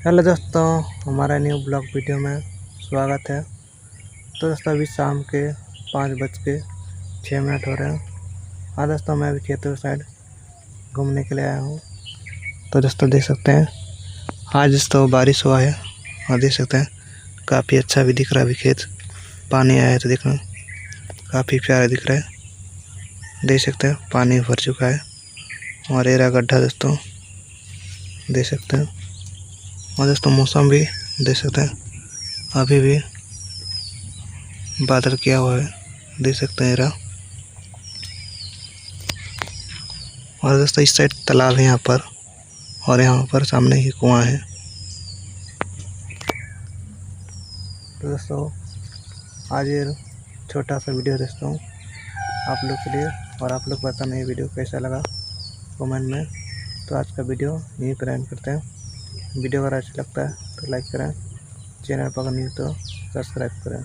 Hello दोस्तों, हमारा new blog video में स्वागत है। तो दोस्तों अभी शाम के 5:06 हो रहे हैं। हाँ दोस्तों, मैं अभी खेतों साइड घूमने के लिए आया हूँ। तो दोस्तों देख सकते हैं आज दोस्तों बारिश हुआ है और देख सकते हैं काफ़ी अच्छा भी दिख रहा है। अभी खेत पानी आया है तो देखना काफ़ी प्यारा दिख रहा है। देख सकते हैं पानी भर चुका है और ये रहा गड्ढा दोस्तों, देख सकते हैं। और दोस्तों मौसम भी देख सकते हैं अभी भी बादल किया हुआ है, देख सकते हैं। और दोस्तों इस साइड तालाब है यहाँ पर, और यहाँ पर सामने ही कुआं है। तो दोस्तों आज ये छोटा सा वीडियो दोस्तों आप लोग के लिए, और आप लोग बताना ये वीडियो कैसा लगा कमेंट में। तो आज का वीडियो यहीं पर एंड करते हैं। वीडियो अगर अच्छा लगता है तो लाइक करें, चैनल पर अगर नहीं तो सब्सक्राइब करें।